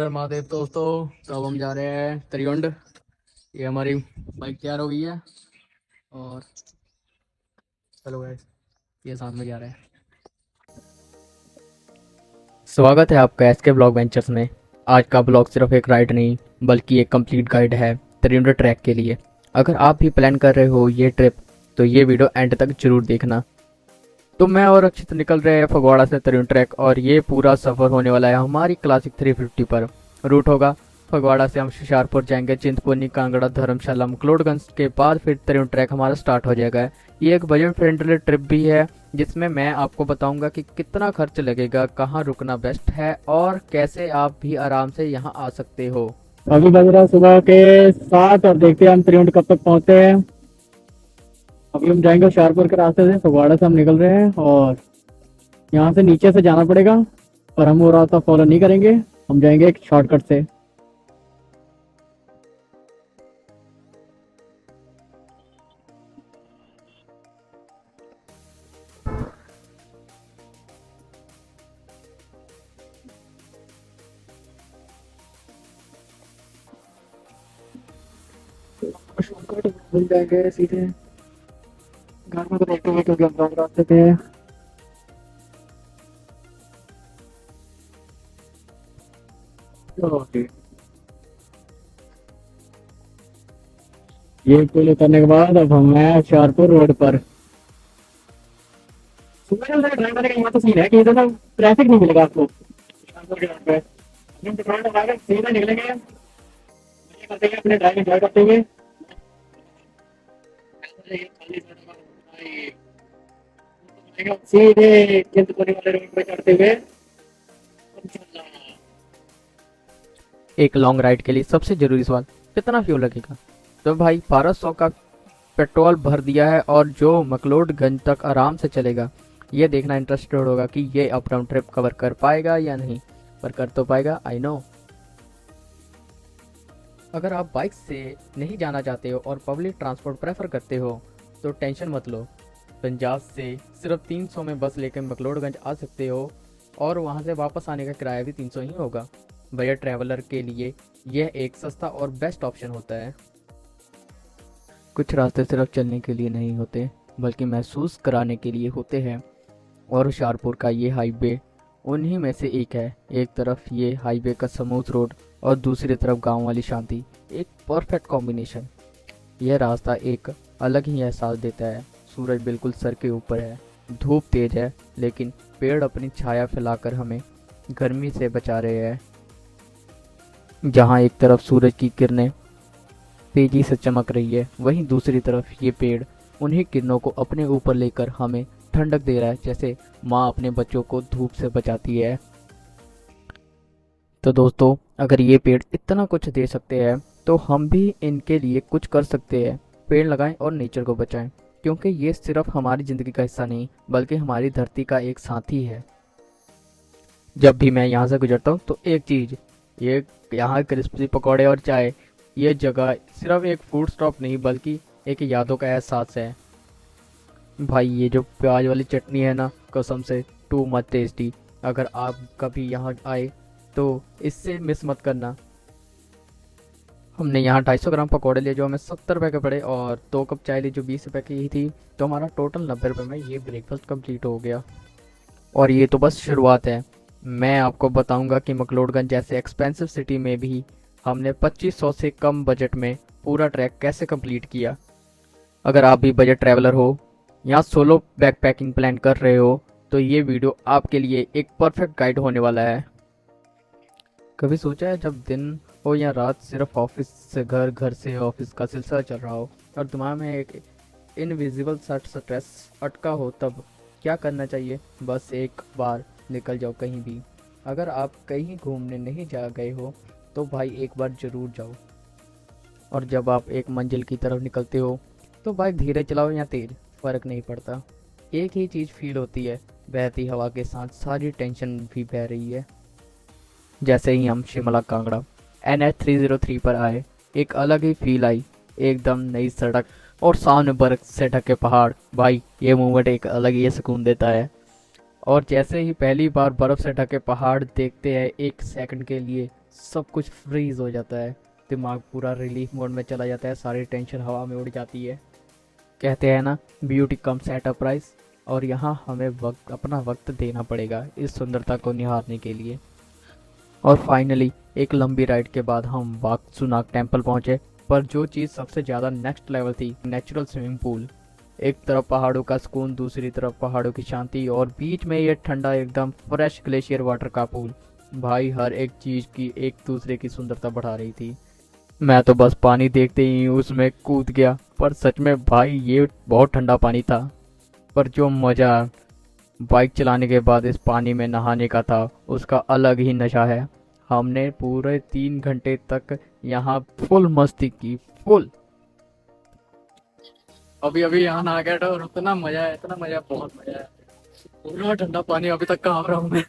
हर हर महादेव दोस्तों। तो अब हम जा रहे हैं त्रियुंड। ये हमारी बाइक तैयार हो गई है और चलो गाइस, ये साथ में जा रहे हैं। स्वागत है आपका एसके ब्लॉग वेंचर्स में। आज का ब्लॉग सिर्फ एक राइड नहीं बल्कि एक कंप्लीट गाइड है त्रियुंड ट्रैक के लिए। अगर आप भी प्लान कर रहे हो ये ट्रिप तो ये वीडियो एंड तक जरूर देखना। तो मैं और अक्षित निकल रहे हैं फगवाड़ा से त्रियुंड ट्रैक और ये पूरा सफ़र होने वाला है हमारी क्लासिक 350 पर। रूट होगा फगवाड़ा से हम हुशियारपुर जाएंगे, चिंतपूर्णी, कांगड़ा, धर्मशाला, मकलोडगंज के बाद फिर त्रियुंड ट्रैक हमारा स्टार्ट हो जाएगा। ये एक बजट फ्रेंडली ट्रिप भी है जिसमें मैं आपको बताऊंगा कि कितना खर्च लगेगा, कहाँ रुकना बेस्ट है और कैसे आप भी आराम से यहाँ आ सकते हो। अभी बज रहा है सुबह के 7 और देखते हैं हम त्रियुंड कब तक पहुंचते हैं। अभी हम जाएंगे हुशियारपुर के रास्ते से, फगवाड़ा से हम निकल रहे हैं और यहाँ से नीचे से जाना पड़ेगा, पर हम वो रास्ता फॉलो नहीं करेंगे, हम जाएंगे एक शॉर्टकट से। शॉर्टकट मिल जाएंगे सीधे घर में, तो देखते हैं क्योंकि हम लॉन्ग रास्ते पे हैं। ओके, ये पुल उतरने के बाद अब हम हैं हुशियारपुर रोड पर। सुबह से ड्राइव करने का यहाँ तो सीन है कि इधर ना ट्रैफिक नहीं मिलेगा आपको हुशियारपुर के रोड पे। हम दुकान लगाकर सीधे निकलेंगे, मजे करते हुए अपने ड्राइव एंजॉय करते हुए। सीधे चिंतपूर्णी वाले रोड पे चढ़ते हुए एक लॉन्ग राइड के लिए सबसे जरूरी सवाल, कितना फ्यूल लगेगा? तो भाई 1200 का पेट्रोल भर दिया है और जो मकलोडगंज तक आराम से चलेगा। ये देखना इंटरेस्टेड होगा कि ये अप डाउन ट्रिप कवर कर पाएगा या नहीं, पर कर तो पाएगा, आई नो। अगर आप बाइक से नहीं जाना चाहते हो और पब्लिक ट्रांसपोर्ट प्रेफर करते हो तो टेंशन मत लो। पंजाब से सिर्फ 300 में बस लेकर मकलोडगंज आ सकते हो और वहाँ से वापस आने का किराया भी 300 ही होगा। बजट ट्रैवलर के लिए यह एक सस्ता और बेस्ट ऑप्शन होता है। कुछ रास्ते सिर्फ चलने के लिए नहीं होते बल्कि महसूस कराने के लिए होते हैं, और हुशियारपुर का ये हाईवे उन्हीं में से एक है। एक तरफ ये हाईवे का स्मूथ रोड और दूसरी तरफ गांव वाली शांति, एक परफेक्ट कॉम्बिनेशन। यह रास्ता एक अलग ही एहसास देता है। सूरज बिल्कुल सर के ऊपर है, धूप तेज है लेकिन पेड़ अपनी छाया फैलाकर हमें गर्मी से बचा रहे हैं। जहाँ एक तरफ सूरज की किरणें तेजी से चमक रही है, वहीं दूसरी तरफ ये पेड़ उन्हीं किरणों को अपने ऊपर लेकर हमें ठंडक दे रहा है, जैसे माँ अपने बच्चों को धूप से बचाती है। तो दोस्तों, अगर ये पेड़ इतना कुछ दे सकते हैं तो हम भी इनके लिए कुछ कर सकते हैं। पेड़ लगाएं और नेचर को बचाएं, क्योंकि ये सिर्फ हमारी ज़िंदगी का हिस्सा नहीं बल्कि हमारी धरती का एक साथी है। जब भी मैं यहाँ से गुजरता हूँ तो एक चीज़, ये यहाँ क्रिस्पी पकौड़े और चाय, ये जगह सिर्फ एक फूड स्टॉप नहीं बल्कि एक यादों का एहसास है। भाई ये जो प्याज वाली चटनी है ना, कसम से टू मच टेस्टी। अगर आप कभी यहाँ आए तो इससे मिस मत करना। हमने यहाँ 250 ग्राम पकौड़े लिए जो हमें 70 रुपये के पड़े और 2 कप चाय ली जो 20 रुपये की ही थी। तो हमारा टोटल 90 रुपये में ये ब्रेकफास्ट कंप्लीट हो गया। और ये तो बस शुरुआत है। मैं आपको बताऊंगा कि मकलोडगंज जैसे एक्सपेंसिव सिटी में भी हमने 2500 से कम बजट में पूरा ट्रैक कैसे कंप्लीट किया। अगर आप भी बजट ट्रैवलर हो या सोलो बैकपैकिंग प्लान कर रहे हो तो ये वीडियो आपके लिए एक परफेक्ट गाइड होने वाला है। कभी सोचा है जब दिन हो या रात, सिर्फ ऑफिस से घर, घर से ऑफिस का सिलसिला चल रहा हो और दिमाग में एक इनविजिबल सा स्ट्रेस अटका हो, तब क्या करना चाहिए? बस एक बार निकल जाओ कहीं भी। अगर आप कहीं घूमने नहीं जा गए हो तो भाई एक बार ज़रूर जाओ। और जब आप एक मंजिल की तरफ निकलते हो तो बाइक धीरे चलाओ या तेज, फ़र्क नहीं पड़ता। एक ही चीज़ फील होती है, बहती हवा के साथ सारी टेंशन भी बह रही है। जैसे ही हम शिमला कांगड़ा NH 303 पर आए, एक अलग ही फील आई। एकदम नई सड़क और सामने बर्फ से ढके पहाड़। भाई ये मूवमेंट एक अलग ही सुकून देता है। और जैसे ही पहली बार बर्फ से ढके पहाड़ देखते हैं, एक सेकंड के लिए सब कुछ फ्रीज हो जाता है, दिमाग पूरा रिलीफ मोड में चला जाता है, सारी टेंशन हवा में उड़ जाती है। कहते हैं ना, beauty comes at a price, और यहाँ हमें अपना वक्त देना पड़ेगा इस सुंदरता को निहारने के लिए। और फाइनली एक लंबी राइड के बाद हम वाकसुनाग टेम्पल पहुंचे। पर जो चीज़ सबसे ज़्यादा नेक्स्ट लेवल थी, नेचुरल स्विमिंग पूल। एक तरफ पहाड़ों का सुकून, दूसरी तरफ पहाड़ों की शांति, और बीच में ये ठंडा एकदम फ्रेश ग्लेशियर वाटर का पूल। भाई हर एक चीज़ की एक दूसरे की सुंदरता बढ़ा रही थी। मैं तो बस पानी देखते ही उसमें कूद गया। पर सच में भाई ये बहुत ठंडा पानी था। पर जो मज़ा बाइक चलाने के बाद इस पानी में नहाने का था, उसका अलग ही नशा है। हमने पूरे 3 घंटे तक यहाँ फुल मस्ती की, फुल। अभी अभी यहाँ नहा गया था और इतना मजा है, इतना मजा, बहुत मजा है। पूरा ठंडा पानी अभी तक कहाँ रहा हूँ मैं।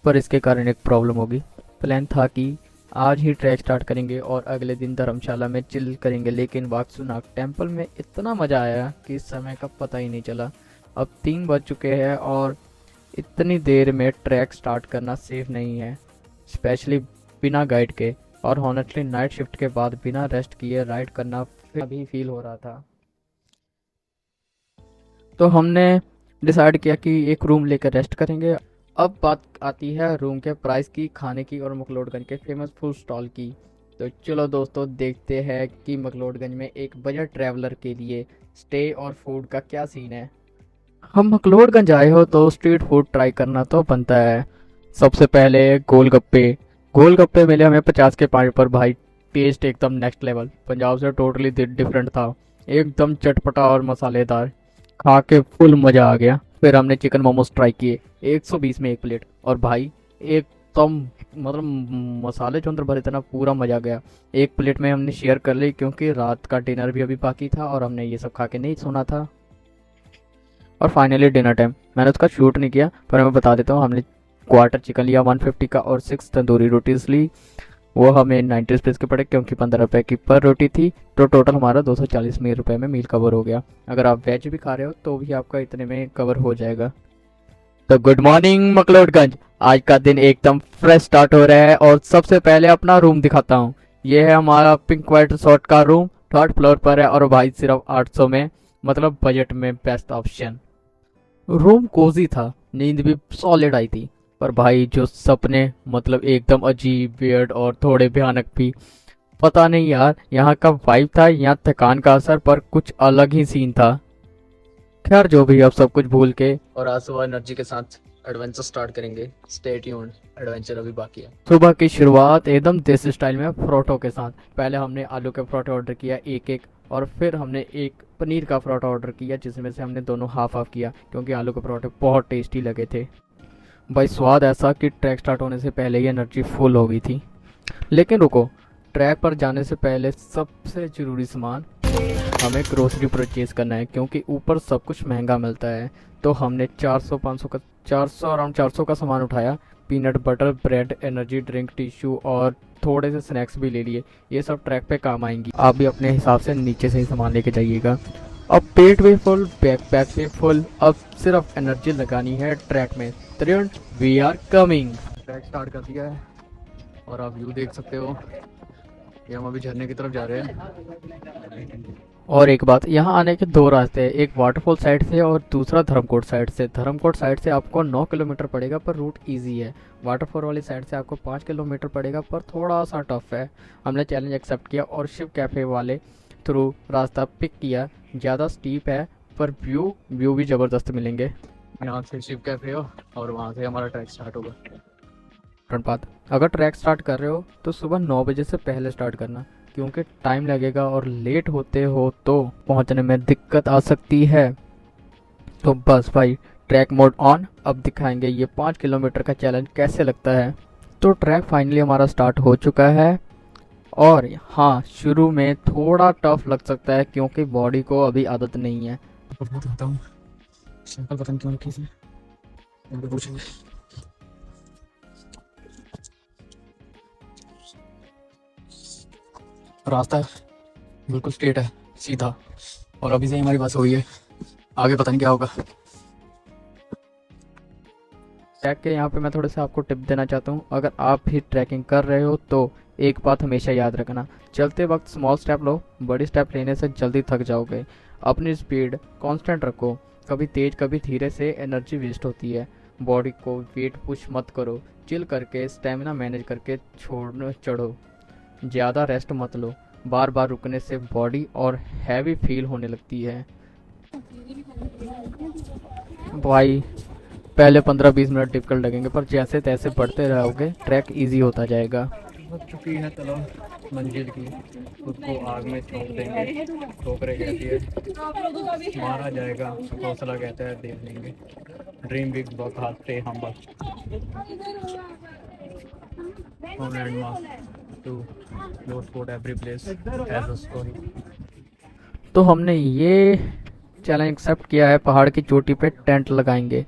पर इसके कारण एक प्रॉब्लम होगी। प्लान था कि आज ही ट्रैक स्टार्ट करेंगे और अगले दिन धर्मशाला में चिल करेंगे, लेकिन वाकसुनाग टेम्पल में इतना मज़ा आया कि समय का पता ही नहीं चला। अब 3 बज चुके हैं और इतनी देर में ट्रैक स्टार्ट करना सेफ नहीं है, स्पेशली बिना गाइड के। और हॉनेस्टली नाइट शिफ्ट के बाद बिना रेस्ट किए राइड करना अभी फील हो रहा था। तो हमने डिसाइड किया कि एक रूम लेकर रेस्ट करेंगे। अब बात आती है रूम के प्राइस की, खाने की और मकलोडगंज के फेमस फूड स्टॉल की। तो चलो दोस्तों, देखते हैं कि मकलोडगंज में एक बजट ट्रैवलर के लिए स्टे और फूड का क्या सीन है। हम मकलोडगंज आए हो तो स्ट्रीट फूड ट्राई करना तो बनता है। सबसे पहले गोलगप्पे। गोलगप्पे मिले हमें 50 के 5 पर। भाई टेस्ट एकदम नेक्स्ट लेवल, पंजाब से टोटली डिफरेंट था, एकदम चटपटा और मसालेदार। खा के फुल मज़ा आ गया। फिर हमने चिकन मोमोज ट्राई किए, 120 में 1 प्लेट। और भाई एकदम मतलब मसाले जो अंदर भरे थे ना, पूरा मज़ा आ गया। 1 प्लेट में हमने शेयर कर ली क्योंकि रात का डिनर भी अभी बाकी था और हमने ये सब खा के नहीं सोना था। और फाइनली डिनर टाइम। मैंने उसका शूट नहीं किया पर मैं बता देता हूँ, हमने क्वार्टर चिकन लिया 150 का और 6 तंदूरी रोटीज ली। वो हमें 90 रुपीज़ के पड़े क्योंकि 15 रुपये की पर रोटी थी। तो टोटल हमारा 240 रुपये में मील कवर हो गया। अगर आप वेज भी खा रहे हो तो भी आपका इतने में कवर हो जाएगा। तो गुड मॉर्निंग मकलोडगंज। आज का दिन एकदम फ्रेश स्टार्ट हो रहा है और सबसे पहले अपना रूम दिखाता हूँ। ये है हमारा पिंक वाइट रिसोर्ट का रूम, 3rd फ्लोर पर है और भाई सिर्फ 800 में, मतलब बजट में बेस्ट ऑप्शन। रूम कोजी था, नींद भी सॉलिड आई थी। पर भाई जो सपने, मतलब एकदम अजीब, वियर्ड और थोड़े भयानक भी। पता नहीं यार, यहाँ का वाइब था या थकान का असर, पर कुछ अलग ही सीन था। खैर जो भी, अब सब कुछ भूल के और आज सुबह एनर्जी के साथ एडवेंचर स्टार्ट करेंगे। स्टे ट्यून्ड, एडवेंचर अभी बाकी है। सुबह की शुरुआत एकदम देसी स्टाइल में परोठों के साथ। पहले हमने आलू के परोठे ऑर्डर किया एक एक, और फिर हमने एक पनीर का परोठा ऑर्डर किया, जिसमें से हमने दोनों हाफ हाफ किया क्योंकि आलू के परोठे बहुत टेस्टी लगे थे। भाई स्वाद ऐसा कि ट्रैक स्टार्ट होने से पहले ही एनर्जी फुल हो गई थी। लेकिन रुको, ट्रैक पर जाने से पहले सबसे ज़रूरी सामान, हमें ग्रोसरी परचेज करना है क्योंकि ऊपर सब कुछ महंगा मिलता है। तो हमने 400 अराउंड 400 का सामान उठाया। Peanut butter, bread, energy drink, tissue और थोड़े से स्नैक्स भी ले लिए। ये सब ट्रैक पे काम आएंगी। आप भी अपने हिसाब से नीचे से ही सामान लेके जाइएगा। अब पेट भी फुल, बैकपैक भी फुल, अब सिर्फ एनर्जी लगानी है ट्रैक में। We are coming. Track start कर दिया है और आप व्यू देख सकते हो। ये हम अभी झरने की तरफ जा रहे हैं। और एक बात, यहाँ आने के 2 रास्ते हैं, एक वाटरफॉल साइड से और दूसरा धर्मकोट साइड से। धर्मकोट साइड से आपको 9 किलोमीटर पड़ेगा पर रूट इजी है। वाटरफॉल वाली साइड से आपको 5 किलोमीटर पड़ेगा पर थोड़ा सा टफ है। हमने चैलेंज एक्सेप्ट किया और शिव कैफ़े वाले थ्रू रास्ता पिक किया। ज़्यादा स्टीप है पर व्यू भी ज़बरदस्त मिलेंगे। यहाँ से शिव कैफ़े हो और वहाँ से हमारा ट्रैक स्टार्ट होगा। बात, अगर ट्रैक स्टार्ट कर रहे हो तो सुबह 9 बजे से पहले स्टार्ट करना क्योंकि टाइम लगेगा और लेट होते हो तो पहुंचने में दिक्कत आ सकती है। तो बस भाई, ट्रैक मोड ऑन। अब दिखाएंगे ये 5 किलोमीटर का चैलेंज कैसे लगता है। तो ट्रैक फाइनली हमारा स्टार्ट हो चुका है और हाँ, शुरू में थोड़ा टफ लग सकता है क्योंकि बॉडी को अभी आदत नहीं है। रास्ता बिल्कुल स्ट्रेट है, सीधा, और अभी से ही हमारी बस हुई है। आगे पता नहीं क्या होगा। ट्रैक के यहाँ पे मैं थोड़ा सा आपको टिप देना चाहता हूँ। अगर आप भी ट्रैकिंग कर रहे हो तो एक बात हमेशा याद रखना, चलते वक्त स्मॉल स्टेप लो, बड़ी स्टेप लेने से जल्दी थक जाओगे। अपनी स्पीड कांस्टेंट रखो, कभी तेज कभी धीरे से एनर्जी वेस्ट होती है। बॉडी को वेट पुश मत करो, चिल करके स्टेमिना मैनेज करके छोड़ने चढ़ो। ज़्यादा रेस्ट मत लो, बार बार रुकने से बॉडी और हैवी फील होने लगती है। भाई पहले 15-20 मिनट डिफिकल्ट लगेंगे, पर जैसे तैसे बढ़ते रहोगे ट्रैक इजी होता जाएगा। हो चुकी है तलब मंजिल की, खुद को आग में झोंक देंगे। ठोकरें कहती है मारा जाएगा, हौसला कहता है देख लेंगे। Dream big work hard stay humble. From landmark to low spot every place has a story. तो हमने ये चैलेंज एक्सेप्ट किया है, पहाड़ की चोटी पे टेंट लगाएंगे।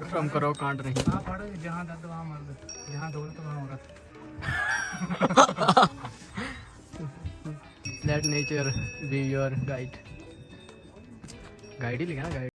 गरम करो कांट रही। जहाँ दर्द वहाँ मर्द, जहाँ दौलत वहाँ औरत। Let nature be your guide. Guide ही लिखा ना, guide.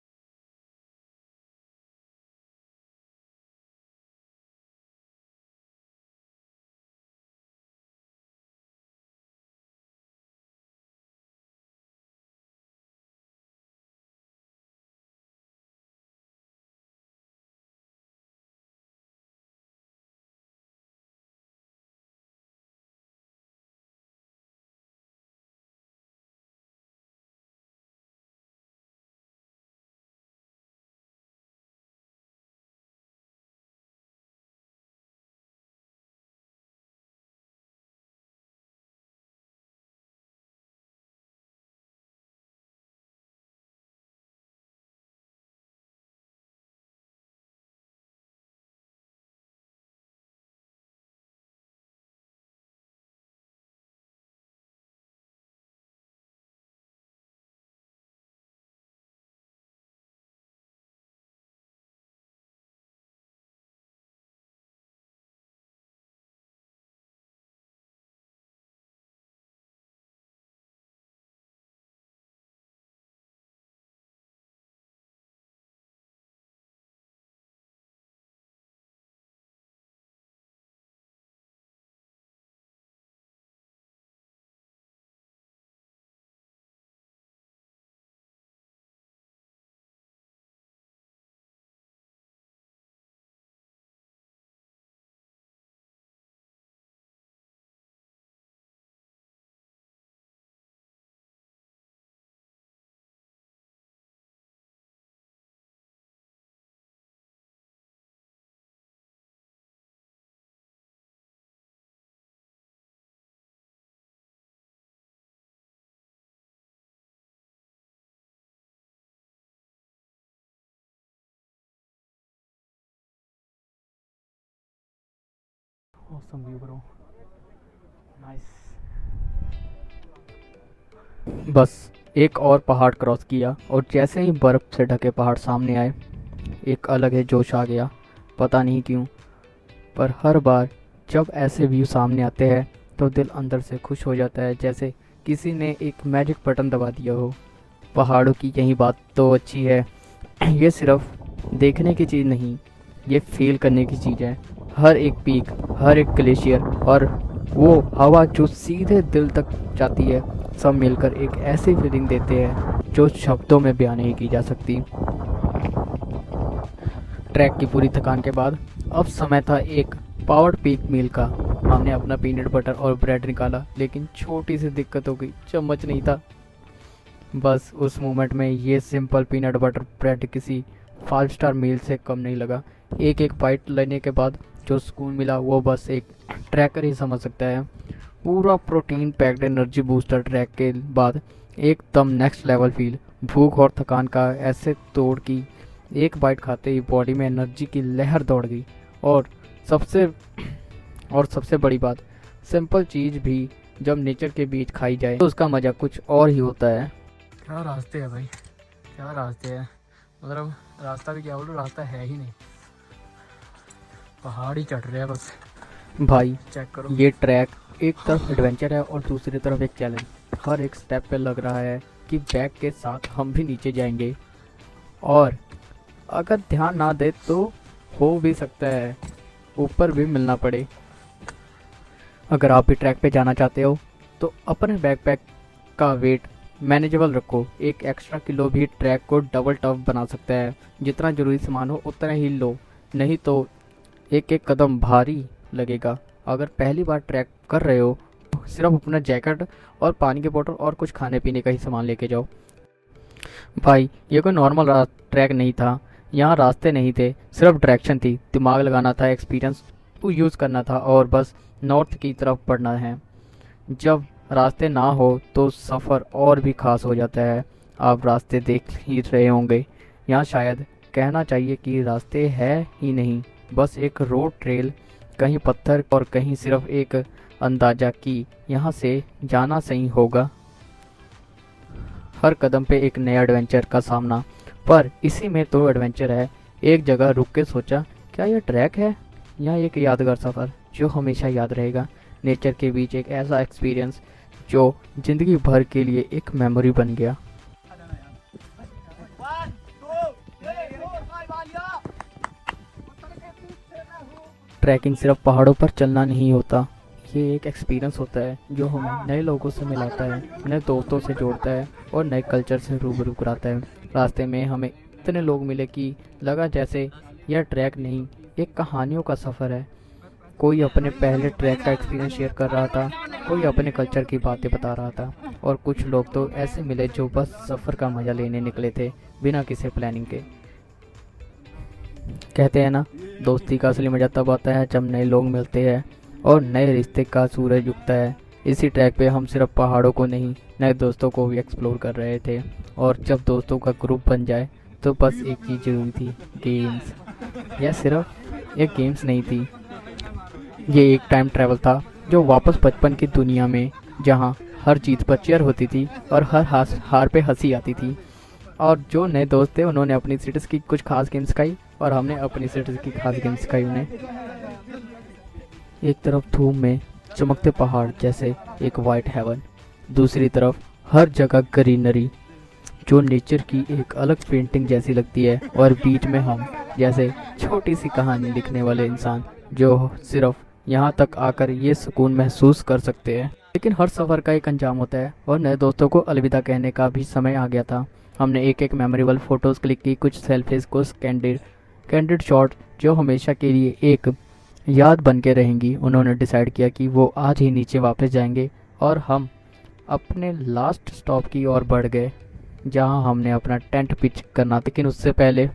Awesome view bro, nice. बस एक और पहाड़ क्रॉस किया और जैसे ही बर्फ़ से ढके पहाड़ सामने आए, एक अलग ही जोश आ गया। पता नहीं क्यों, पर हर बार जब ऐसे व्यू सामने आते हैं तो दिल अंदर से खुश हो जाता है, जैसे किसी ने एक मैजिक बटन दबा दिया हो। पहाड़ों की यही बात तो अच्छी है, ये सिर्फ देखने की चीज़ नहीं, ये फील करने की चीज़ है। हर एक पीक, हर एक ग्लेशियर और वो हवा जो सीधे दिल तक जाती है, सब मिलकर एक ऐसी फीलिंग देते हैं जो शब्दों में बयान नहीं की जा सकती। ट्रैक की पूरी थकान के बाद अब समय था एक पावर्ड पीक मील का। हमने अपना पीनट बटर और ब्रेड निकाला, लेकिन छोटी सी दिक्कत हो गई, चम्मच नहीं था। बस उस मोमेंट में ये सिंपल पीनट बटर ब्रेड किसी 5 स्टार मील से कम नहीं लगा। एक एक बाइट लेने के बाद जो सुकून मिला वो बस एक ट्रैकर ही समझ सकता है। पूरा protein packed energy booster track के बाद एकदम नेक्स्ट लेवल फील। भूख और थकान का ऐसे तोड़ की एक बाइट खाते ही बॉडी में एनर्जी की लहर दौड़ गई। और सबसे बड़ी बात, सिंपल चीज़ भी जब नेचर के बीच खाई जाए तो उसका मज़ा कुछ और ही होता है। क्या रास्ते है भाई, क्या रास्ते हैं। मतलब रास्ता भी क्या बोलूँ, रास्ता है ही नहीं, पहाड़ ही चढ़ रहे हैं बस। भाई चेक करो, ये ट्रैक एक तरफ एडवेंचर है और दूसरी तरफ एक चैलेंज। हर एक स्टेप पे लग रहा है कि बैग के साथ हम भी नीचे जाएंगे, और अगर ध्यान ना दे तो हो भी सकता है ऊपर भी मिलना पड़े। अगर आप भी ट्रैक पे जाना चाहते हो तो अपने बैकपैक का वेट मैनेजेबल रखो। एक एक्स्ट्रा किलो भी ट्रैक को डबल टफ बना सकता है। जितना ज़रूरी सामान हो उतना ही लो, नहीं तो एक एक कदम भारी लगेगा। अगर पहली बार ट्रैक कर रहे हो तो सिर्फ अपना जैकेट और पानी की बोतल और कुछ खाने पीने का ही सामान लेके जाओ। भाई ये कोई नॉर्मल ट्रैक नहीं था, यहाँ रास्ते नहीं थे, सिर्फ डायरेक्शन थी। दिमाग लगाना था, एक्सपीरियंस को यूज़ करना था और बस नॉर्थ की तरफ बढ़ना है। जब रास्ते ना हो तो सफ़र और भी खास हो जाता है। आप रास्ते देख ही रहे होंगे, यहाँ शायद कहना चाहिए कि रास्ते है ही नहीं, बस एक रोड ट्रेल, कहीं पत्थर और कहीं सिर्फ एक अंदाज़ा कि यहाँ से जाना सही होगा। हर कदम पे एक नया एडवेंचर का सामना पर इसी में तो एडवेंचर है। एक जगह रुक के सोचा, क्या यह ट्रैक है या एक यादगार सफ़र जो हमेशा याद रहेगा। नेचर के बीच एक ऐसा एक्सपीरियंस जो ज़िंदगी भर के लिए एक मेमोरी बन गया। ट्रैकिंग सिर्फ पहाड़ों पर चलना नहीं होता, ये एक एक्सपीरियंस होता है जो हमें नए लोगों से मिलाता है, नए दोस्तों से जोड़ता है और नए कल्चर से रूबरू कराता है। रास्ते में हमें इतने लोग मिले कि लगा जैसे यह ट्रैक नहीं, एक कहानियों का सफ़र है। कोई अपने पहले ट्रैक का एक्सपीरियंस शेयर कर रहा था, कोई अपने कल्चर की बातें बता रहा था और कुछ लोग तो ऐसे मिले जो बस सफ़र का मज़ा लेने निकले थे बिना किसी प्लानिंग के। कहते हैं ना, दोस्ती का असली मज़ा तब आता है जब नए लोग मिलते हैं और नए रिश्ते का सूरज उगता है। इसी ट्रैक पे हम सिर्फ पहाड़ों को नहीं, नए दोस्तों को भी एक्सप्लोर कर रहे थे। और जब दोस्तों का ग्रुप बन जाए तो बस एक चीज़ जरूरी थी, गेम्स। यह सिर्फ एक गेम्स नहीं थी, ये एक टाइम ट्रैवल था जो वापस बचपन की दुनिया में, जहाँ हर चीज़ पर चेयर होती थी और हर हार पे हंसी आती थी। और जो नए दोस्त थे उन्होंने अपनी सिटीज़ की कुछ खास गेम्स सिखाई और हमने अपनी सिटीज़ की खास गेम्स सिखाई उन्हें। एक तरफ धूम में चमकते पहाड़ जैसे एक वाइट हेवन, दूसरी तरफ हर जगह ग्रीनरी जो नेचर की एक अलग पेंटिंग जैसी लगती है, और बीच में हम जैसे छोटी सी कहानी लिखने वाले इंसान जो सिर्फ यहाँ तक आकर ये सुकून महसूस कर सकते हैं। लेकिन हर सफ़र का एक अंजाम होता है और नए दोस्तों को अलविदा कहने का भी समय आ गया था। हमने एक मेमोरेबल फ़ोटोज़ क्लिक की, कुछ सेल्फीज़, कुछ कैंडिड शॉट जो हमेशा के लिए एक याद बन के रहेंगी। उन्होंने डिसाइड किया कि वो आज ही नीचे वापस जाएंगे और हम अपने लास्ट स्टॉप की ओर बढ़ गए जहां हमने अपना टेंट पिच करना था। लेकिन उससे पहले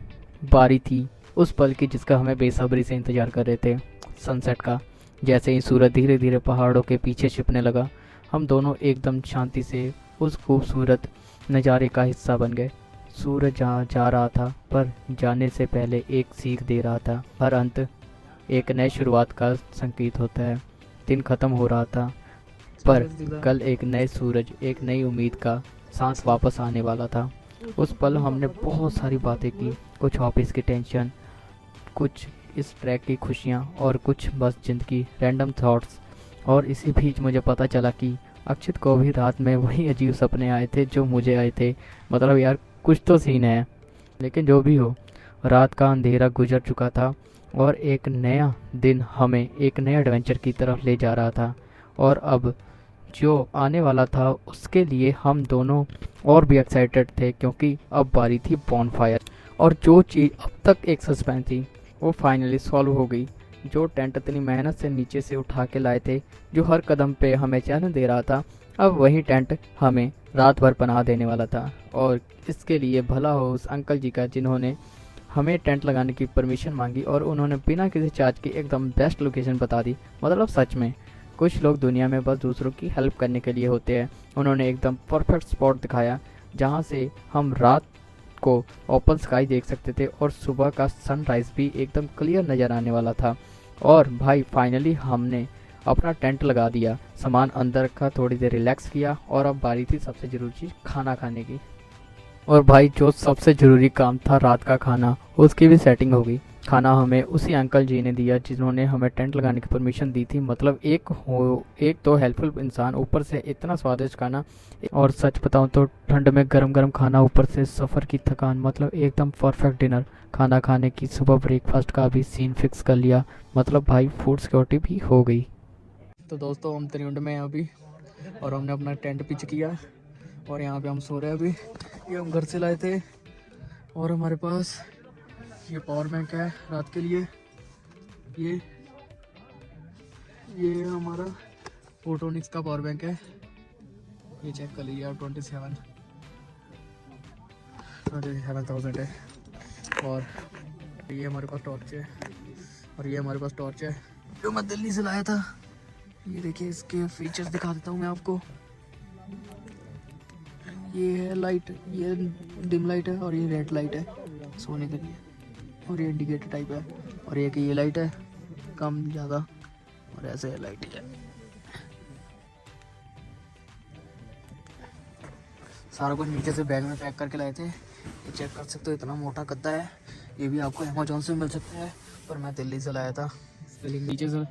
बारी थी उस पल की जिसका हमें बेसब्री से इंतज़ार कर रहे थे, सनसेट का। जैसे ही सूरज धीरे धीरे पहाड़ों के पीछे छिपने लगा, हम दोनों एकदम शांति से उस खूबसूरत नज़ारे का हिस्सा बन गए। सूरज जहाँ जा रहा था पर जाने से पहले एक सीख दे रहा था, हर अंत एक नई शुरुआत का संकेत होता है। दिन ख़त्म हो रहा था पर कल एक नए सूरज, एक नई उम्मीद का सांस वापस आने वाला था। उस पल हमने बहुत सारी बातें की, कुछ ऑफिस की टेंशन, कुछ इस ट्रैक की खुशियाँ और कुछ बस ज़िंदगी रैंडम थॉट्स। और इसी बीच मुझे पता चला कि अक्षित को भी रात में वही अजीब सपने आए थे जो मुझे आए थे। मतलब यार कुछ तो सीन है। लेकिन जो भी हो, रात का अंधेरा गुजर चुका था और एक नया दिन हमें एक नए एडवेंचर की तरफ ले जा रहा था। और अब जो आने वाला था उसके लिए हम दोनों और भी एक्साइटेड थे, क्योंकि अब बारी थी बॉनफायर। और जो चीज़ अब तक एक सस्पेंस थी वो फाइनली सॉल्व हो गई। जो टेंट इतनी मेहनत से नीचे से उठा के लाए थे, जो हर कदम पे हमें चैन दे रहा था, अब वही टेंट हमें रात भर पनाह देने वाला था। और इसके लिए भला हो उस अंकल जी का जिन्होंने हमें टेंट लगाने की परमिशन मांगी और उन्होंने बिना किसी चार्ज के एकदम बेस्ट लोकेशन बता दी। मतलब सच में कुछ लोग दुनिया में बस दूसरों की हेल्प करने के लिए होते हैं। उन्होंने एकदम परफेक्ट स्पॉट दिखाया जहाँ से हम रात को ओपन स्काई देख सकते थे और सुबह का सनराइज़ भी एकदम क्लियर नज़र आने वाला था। और भाई फाइनली हमने अपना टेंट लगा दिया, सामान अंदर रखा, थोड़ी देर रिलैक्स किया और अब बारी थी सबसे ज़रूरी चीज़, खाना खाने की। और भाई जो सबसे ज़रूरी काम था रात का खाना, उसकी भी सेटिंग हो गई। खाना हमें उसी अंकल जी ने दिया जिन्होंने हमें टेंट लगाने की परमिशन दी थी। मतलब एक तो हेल्पफुल इंसान, ऊपर से इतना स्वादिष्ट खाना। और सच बताऊं तो ठंड में गरम गरम खाना, ऊपर से सफ़र की थकान, मतलब एकदम परफेक्ट डिनर। खाना खाने की सुबह ब्रेकफास्ट का भी सीन फिक्स कर लिया। मतलब भाई फूड सिक्योरिटी भी हो गई। तो दोस्तों हम त्रिउंड में हैं अभी और हमने अपना टेंट पिच किया और यहाँ पे हम सो रहे हैं अभी। ये हम घर से लाए थे और हमारे पास ये पावर बैंक है रात के लिए। ये हमारा फोटोनिक्स का पावर बैंक है, ये चेक कर लीजिए आप। 27,000 है। और ये हमारे पास टॉर्च है और ये हमारे पास टॉर्च है जो मैं दिल्ली से लाया था। ये देखिए इसके फीचर्स दिखा देता हूँ मैं आपको। ये है लाइट, ये डिम लाइट है और ये रेड लाइट है सोने के लिए, और ये इंडिकेटर टाइप है। और ये लाइट है कम ज़्यादा, और ऐसे लाइट है। सारा कुछ नीचे से बैग में पैक करके लाए थे। ये चेक कर सकते हो, इतना मोटा गद्दा है। ये भी आपको अमेजोन से मिल सकता है, पर मैं दिल्ली से लाया था। लिंक नीचे से।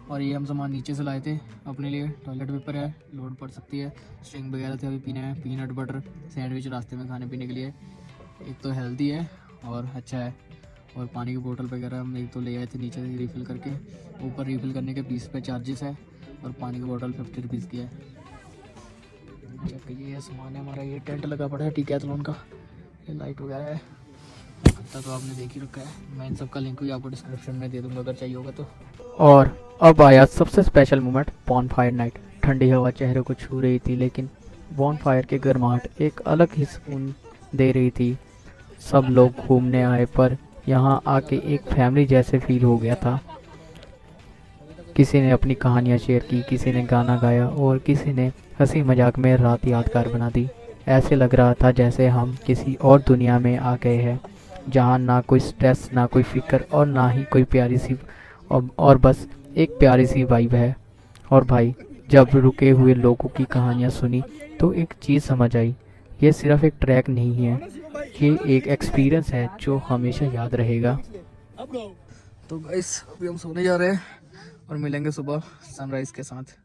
और ये हम सामान नीचे से लाए थे अपने लिए। टॉयलेट पेपर है, लोड पड़ सकती है। स्ट्रिंग वगैरह थे, अभी पीना है। पीनट बटर सैंडविच रास्ते में खाने पीने के लिए। एक तो हेल्दी है और अच्छा है। और पानी की बोतल वगैरह हम एक तो ले आए थे नीचे से रिफ़िल करके। ऊपर रिफ़िल करने के 20 पे चार्जेस है और पानी की बोतल 50 रुपीज़ की है। अच्छा, ये सामान है हमारा। ये टेंट लगा पड़ा है डिकैथलॉन का। ये लाइट वगैरह है, गत्ता तो आपने देख ही रखा है। मैं इन सब का लिंक भी आपको डिस्क्रिप्शन में दे दूँगा अगर चाहिए होगा तो। और अब आया सबसे स्पेशल मोमेंट, बॉनफायर नाइट। ठंडी हवा चेहरे को छू रही थी, लेकिन बॉनफायर की गर्माहट एक अलग ही सुकून दे रही थी। सब लोग घूमने आए, पर यहाँ आके एक फैमिली जैसे फील हो गया था। किसी ने अपनी कहानियाँ शेयर की, किसी ने गाना गाया और किसी ने हंसी मजाक में रात यादगार बना दी। ऐसे लग रहा था जैसे हम किसी और दुनिया में आ गए हैं, जहाँ ना कोई स्ट्रेस, ना कोई फिक्र और ना ही कोई प्यारी सी और बस एक प्यारी सी वाइब है। और भाई, जब रुके हुए लोगों की कहानियाँ सुनी तो एक चीज़ समझ आई, ये सिर्फ एक ट्रैक नहीं है, ये एक एक्सपीरियंस है जो हमेशा याद रहेगा। तो गाइस, अभी हम सोने जा रहे हैं और मिलेंगे सुबह सनराइज़ के साथ।